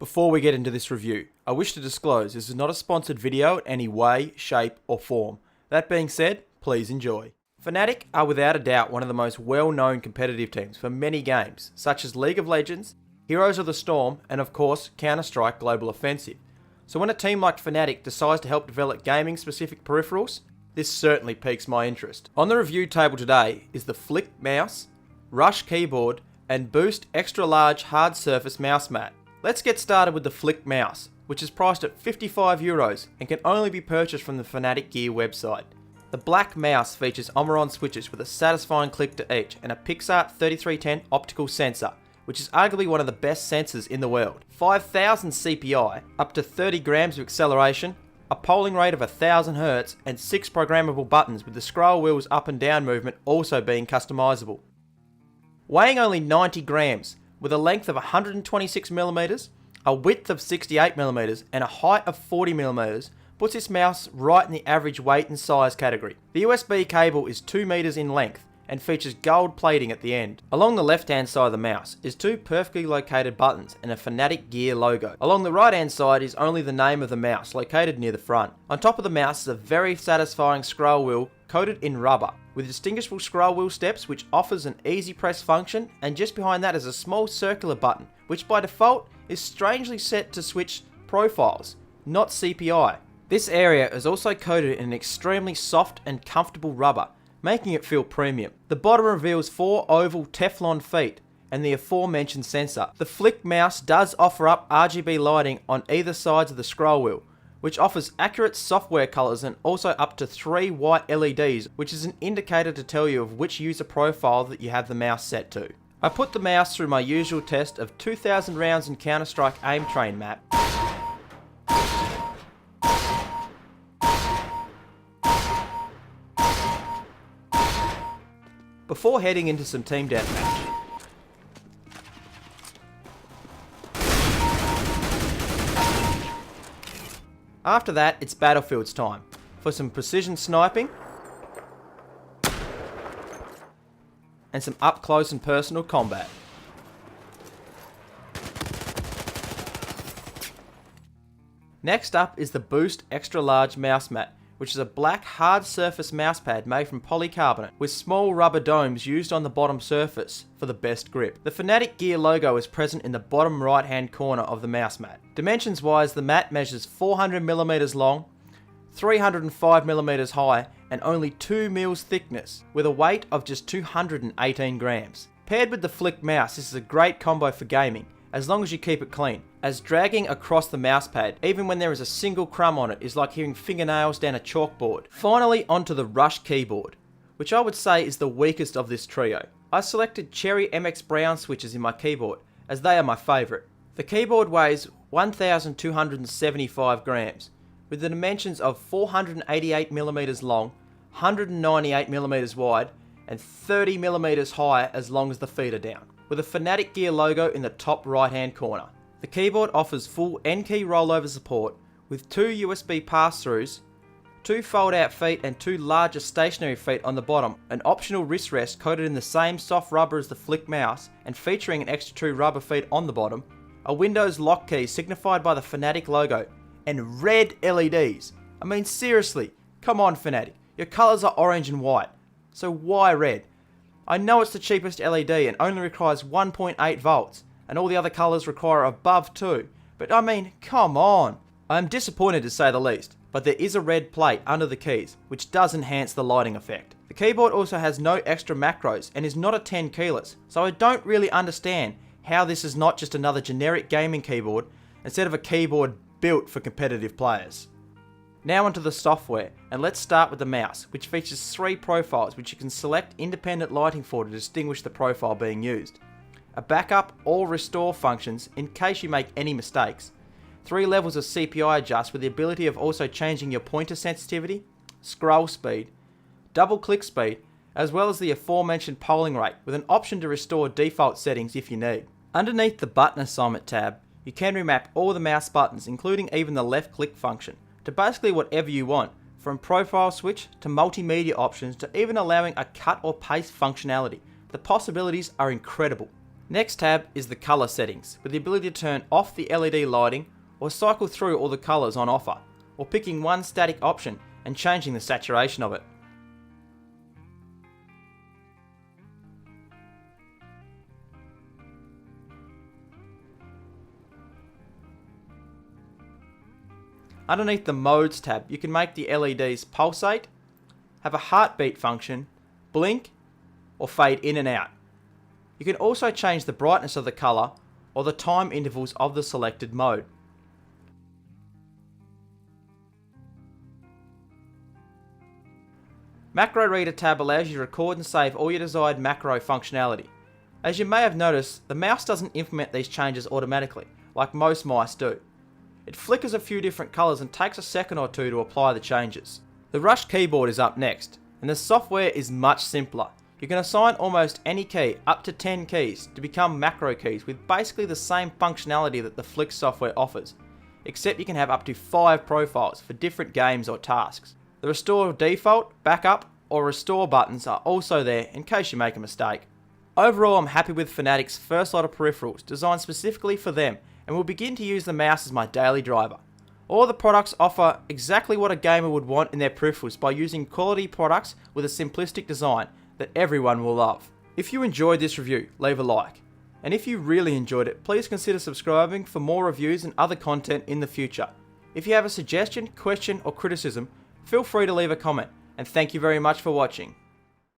Before we get into this review, I wish to disclose this is not a sponsored video in any way, shape or form. That being said, please enjoy. Fnatic are without a doubt one of the most well-known competitive teams for many games, such as League of Legends, Heroes of the Storm, and of course, Counter-Strike Global Offensive. So when a team like Fnatic decides to help develop gaming-specific peripherals, this certainly piques my interest. On the review table today is the Flick mouse, Rush keyboard, and Boost extra large hard surface mouse mat. Let's get started with the Flick mouse, which is priced at €55 and can only be purchased from the Fnatic Gear website. The black mouse features Omron switches with a satisfying click to each and a Pixart 3310 optical sensor, which is arguably one of the best sensors in the world. 5000 CPI, up to 30 grams of acceleration, a polling rate of 1000 Hz, and 6 programmable buttons with the scroll wheel's up and down movement also being customizable. Weighing only 90 grams, with a length of 126mm, a width of 68mm, and a height of 40mm, puts this mouse right in the average weight and size category. The USB cable is 2 meters in length and features gold plating at the end. Along the left hand side of the mouse is 2 perfectly located buttons and a Fnatic Gear logo. Along the right hand side is only the name of the mouse located near the front. On top of the mouse is a very satisfying scroll wheel coated in rubber, with distinguishable scroll wheel steps which offers an easy press function, and just behind that is a small circular button which by default is strangely set to switch profiles, not CPI. This area is also coated in an extremely soft and comfortable rubber, making it feel premium. The bottom reveals 4 oval Teflon feet and the aforementioned sensor. The Flick mouse does offer up RGB lighting on either sides of the scroll wheel, which offers accurate software colors and also up to 3 white LEDs, which is an indicator to tell you of which user profile that you have the mouse set to. I put the mouse through my usual test of 2000 rounds in Counter-Strike aim train map. Before heading into some team deathmatch. After that, it's Battlefield's time for some precision sniping and some up close and personal combat. Next up is the Boost extra large mouse mat, which is a black hard surface mousepad made from polycarbonate with small rubber domes used on the bottom surface for the best grip. The Fnatic Gear logo is present in the bottom right hand corner of the mouse mat. Dimensions wise, the mat measures 400mm long, 305mm high, and only 2 mils thickness, with a weight of just 218 grams. Paired with the Flick mouse, this is a great combo for gaming, as long as you keep it clean, as dragging across the mousepad, even when there is a single crumb on it, is like hearing fingernails down a chalkboard. Finally, onto the Rush keyboard, which I would say is the weakest of this trio. I selected Cherry MX Brown switches in my keyboard, as they are my favourite. The keyboard weighs 1275 grams, with the dimensions of 488mm long, 198mm wide, and 30mm high as long as the feet are down, with a Fnatic Gear logo in the top right hand corner. The keyboard offers full N-key rollover support with 2 USB pass-throughs, 2 fold-out feet and 2 larger stationary feet on the bottom, an optional wrist rest coated in the same soft rubber as the Flick mouse and featuring an extra 2 rubber feet on the bottom, a Windows lock key signified by the Fnatic logo, and red LEDs. I mean seriously, come on Fnatic, your colours are orange and white, so why red? I know it's the cheapest LED and only requires 1.8 volts, and all the other colours require above 2, but I mean, come on. I am disappointed to say the least, but there is a red plate under the keys, which does enhance the lighting effect. The keyboard also has no extra macros and is not a 10 keyless, so I don't really understand how this is not just another generic gaming keyboard instead of a keyboard built for competitive players. Now onto the software, and let's start with the mouse, which features 3 profiles which you can select independent lighting for to distinguish the profile being used. A backup or restore functions in case you make any mistakes. 3 levels of CPI adjust with the ability of also changing your pointer sensitivity, scroll speed, double click speed, as well as the aforementioned polling rate with an option to restore default settings if you need. Underneath the button assignment tab, you can remap all the mouse buttons, including even the left click function, to basically whatever you want, from profile switch to multimedia options to even allowing a cut or paste functionality. The possibilities are incredible. Next tab is the colour settings, with the ability to turn off the LED lighting or cycle through all the colours on offer, or picking one static option and changing the saturation of it. Underneath the Modes tab, you can make the LEDs pulsate, have a heartbeat function, blink, or fade in and out. You can also change the brightness of the colour or the time intervals of the selected mode. Macro Reader tab allows you to record and save all your desired macro functionality. As you may have noticed, the mouse doesn't implement these changes automatically, like most mice do. It flickers a few different colours and takes a second or two to apply the changes. The Rush keyboard is up next, and the software is much simpler. You can assign almost any key, up to 10 keys, to become macro keys with basically the same functionality that the Flick software offers, except you can have up to 5 profiles for different games or tasks. The Restore Default, Backup, or Restore buttons are also there in case you make a mistake. Overall, I'm happy with Fnatic's first lot of peripherals designed specifically for them, and will begin to use the mouse as my daily driver. All the products offer exactly what a gamer would want in their peripherals by using quality products with a simplistic design that everyone will love. If you enjoyed this review, leave a like. And if you really enjoyed it, please consider subscribing for more reviews and other content in the future. If you have a suggestion, question, or criticism, feel free to leave a comment. And thank you very much for watching.